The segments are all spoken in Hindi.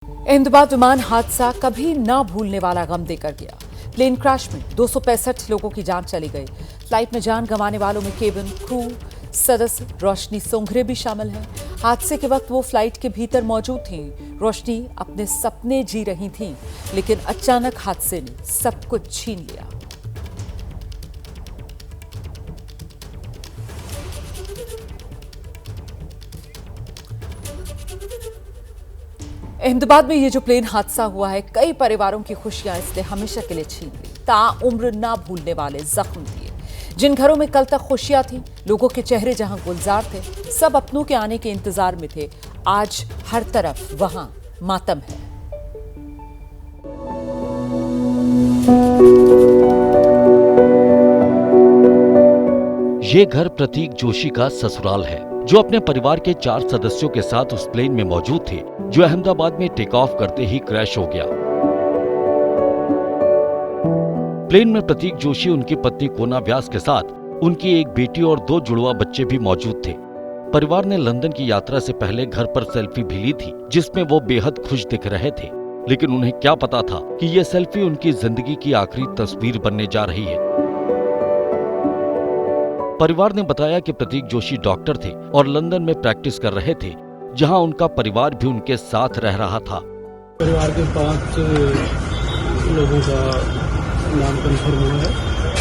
अहमदाबाद विमान हादसा कभी न भूलने वाला गम देकर गया। प्लेन क्रैश में 265 लोगों की जान चली गई। फ्लाइट में जान गंवाने वालों में केबिन क्रू सदस्य रोशनी सोंगरे भी शामिल हैं। हादसे के वक्त वो फ्लाइट के भीतर मौजूद थीं। रोशनी अपने सपने जी रही थीं, लेकिन अचानक हादसे ने सब कुछ छीन लिया। अहमदाबाद में ये जो प्लेन हादसा हुआ है, कई परिवारों की खुशियां इसने हमेशा के लिए छीन ली। ताउम्र ना भूलने वाले जख्म दिए। जिन घरों में कल तक खुशियां थी, लोगों के चेहरे जहां गुलजार थे, सब अपनों के आने के इंतजार में थे, आज हर तरफ वहां मातम है। ये घर प्रतीक जोशी का ससुराल है, जो अपने परिवार के 4 सदस्यों के साथ उस प्लेन में मौजूद थे जो अहमदाबाद में टेक ऑफ करते ही क्रैश हो गया। प्लेन में प्रतीक जोशी, उनकी पत्नी कोना व्यास के साथ उनकी एक बेटी और 2 जुड़वा बच्चे भी मौजूद थे। परिवार ने लंदन की यात्रा से पहले घर पर सेल्फी भी ली थी, जिसमें वो बेहद खुश दिख रहे थे। लेकिन उन्हें क्या पता था कि ये सेल्फी उनकी जिंदगी की आखिरी तस्वीर बनने जा रही है। परिवार ने बताया कि प्रतीक जोशी डॉक्टर थे और लंदन में प्रैक्टिस कर रहे थे, जहां उनका परिवार भी उनके साथ रह रहा था। परिवार के 5 लोगों का नाम कंफर्म हुआ है।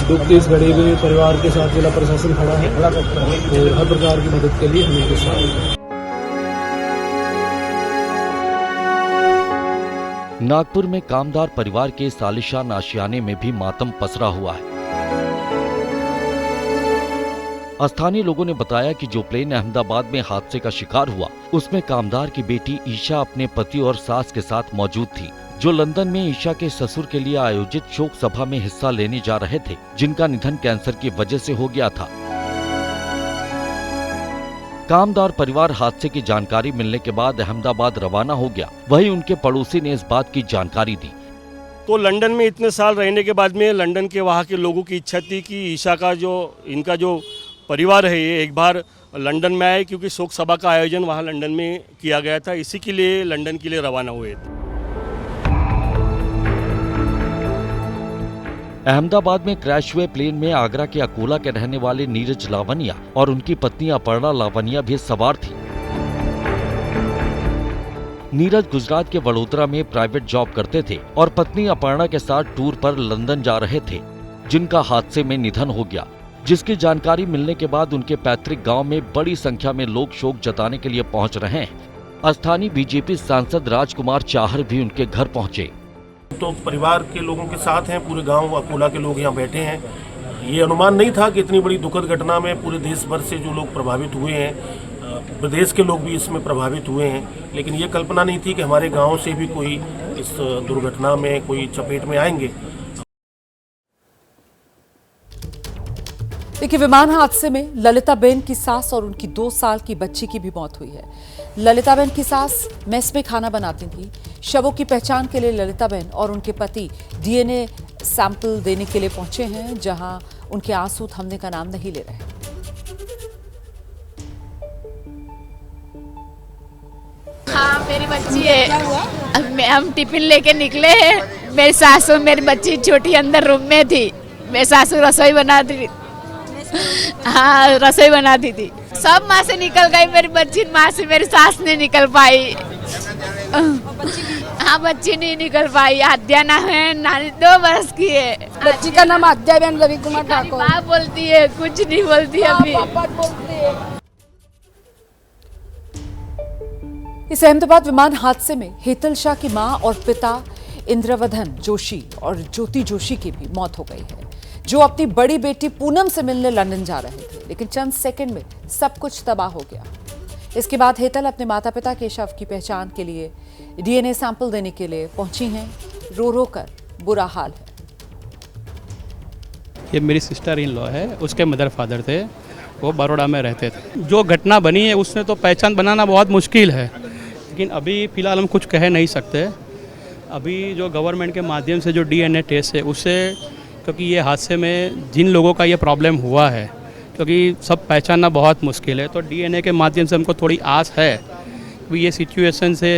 दुख की इस घड़ी में परिवार के साथ जिला प्रशासन खड़ा है और हर प्रकार की मदद के लिए हम उनके साथ हैं। नागपुर में कामदार परिवार के सालिशान आशियाने में भी मातम पसरा हुआ है। स्थानीय लोगों ने बताया कि जो प्लेन अहमदाबाद में हादसे का शिकार हुआ, उसमें कामदार की बेटी ईशा अपने पति और सास के साथ मौजूद थी, जो लंदन में ईशा के ससुर के लिए आयोजित शोक सभा में हिस्सा लेने जा रहे थे, जिनका निधन कैंसर की वजह से हो गया था। कामदार परिवार हादसे की जानकारी मिलने के बाद अहमदाबाद रवाना हो गया। वहीं उनके पड़ोसी ने इस बात की जानकारी दी। तो लंदन में इतने साल रहने के बाद में लंदन के वहाँ के लोगों की इच्छा थी कि ईशा का इनका जो परिवार है, ये एक बार लंदन में आए, क्योंकि शोक सभा का आयोजन वहाँ लंदन में किया गया था। इसी के लिए लंदन के लिए रवाना हुए थे। अहमदाबाद में क्रैश हुए प्लेन में आगरा के अकोला के रहने वाले नीरज लावनिया और उनकी पत्नी अपर्णा लावनिया भी सवार थी। नीरज गुजरात के वडोदरा में प्राइवेट जॉब करते थे और पत्नी अपर्णा के साथ टूर पर लंदन जा रहे थे, जिनका हादसे में निधन हो गया। जिसकी जानकारी मिलने के बाद उनके पैतृक गांव में बड़ी संख्या में लोग शोक जताने के लिए पहुंच रहे हैं। स्थानीय बीजेपी सांसद राजकुमार चाहर भी उनके घर पहुंचे। तो परिवार के लोगों के साथ हैं, पूरे गांव अकोला के लोग यहाँ बैठे हैं। ये अनुमान नहीं था कि इतनी बड़ी दुखद घटना में पूरे देश भर से जो लोग प्रभावित हुए हैं, प्रदेश के लोग भी इसमें प्रभावित हुए हैं, लेकिन ये कल्पना नहीं थी कि हमारे गांव से भी कोई इस दुर्घटना में कोई चपेट में आएंगे। देखिए, विमान हादसे में ललिताबेन की सास और उनकी 2 साल की बच्ची की भी मौत हुई है। ललिताबेन की सास मेस में खाना बनाती थी। शवों की पहचान के लिए ललिताबेन और उनके पति डीएनए सैंपल देने के लिए पहुंचे हैं, जहां उनके आंसू थमने का नाम नहीं ले रहे। हाँ, मेरी बच्ची है। हम टिफिन लेके निकले हैं। मेरी सासू, मेरी बच्ची छोटी अंदर रूम में थी। मेरी सासू रसोई बनाती थी। हाँ, रसोई बनाती थी। सब माँ से निकल गई, मेरी बच्ची माँ से मेरी सास नहीं निकल पाई। हाँ, बच्ची नहीं निकल पाई। आद्या नाम है, नानी 2 वर्ष की है। बच्ची का नाम आद्या बहन रवि कुमार ठाकुर। माँ बोलती है, कुछ नहीं बोलती अभी। इस अहमदाबाद विमान हादसे में हेतल शाह की मां और पिता इंद्रवधन जोशी और ज्योति जोशी की भी मौत हो गई है, जो अपनी बड़ी बेटी पूनम से मिलने लंदन जा रहे थे, लेकिन चंद सेकंड में सब कुछ तबाह हो गया। इसके बाद हेतल अपने माता पिता के शव की पहचान के लिए डीएनए सैंपल देने के लिए पहुंची हैं। रो रो कर बुरा हाल है। ये मेरी सिस्टर इन लॉ है, उसके मदर फादर थे, वो बड़ौदा में रहते थे। जो घटना बनी है उसमें तो पहचान बनाना बहुत मुश्किल है, लेकिन अभी फ़िलहाल हम कुछ कह नहीं सकते। अभी जो गवर्नमेंट के माध्यम से जो डीएनए टेस्ट है उससे, क्योंकि ये हादसे में जिन लोगों का ये प्रॉब्लम हुआ है, क्योंकि सब पहचानना बहुत मुश्किल है, तो डीएनए के माध्यम से हमको थोड़ी आस है कि ये सिचुएशन से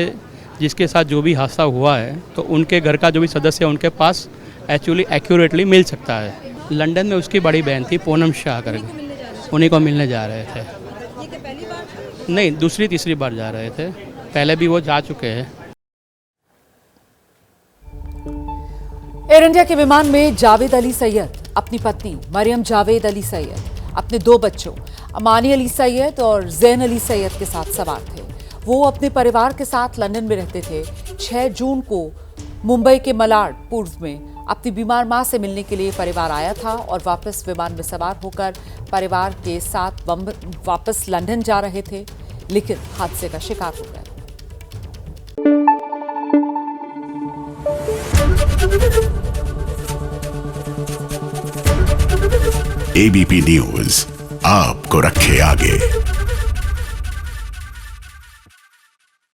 जिसके साथ जो भी हादसा हुआ है तो उनके घर का जो भी सदस्य है उनके पास एक्चुअली एक्यूरेटली मिल सकता है। लंदन में उसकी बड़ी बहन थी पूनम शाह करके, उन्हीं को मिलने जा रहे थे। नहीं, दूसरी तीसरी बार जा रहे थे, पहले भी वो जा चुके हैं। एयर इंडिया के विमान में जावेद अली सैयद अपनी पत्नी मरियम जावेद अली सैयद, अपने 2 बच्चों अमानी अली सैयद और जैन अली सैयद के साथ सवार थे। वो अपने परिवार के साथ लंदन में रहते थे। 6 जून को मुंबई के मलाड पूर्व में अपनी बीमार मां से मिलने के लिए परिवार आया था और वापस विमान में सवार होकर परिवार के साथ वापस लंदन जा रहे थे, लेकिन हादसे का शिकार हो गए। एबीपी न्यूज आपको रखे आगे।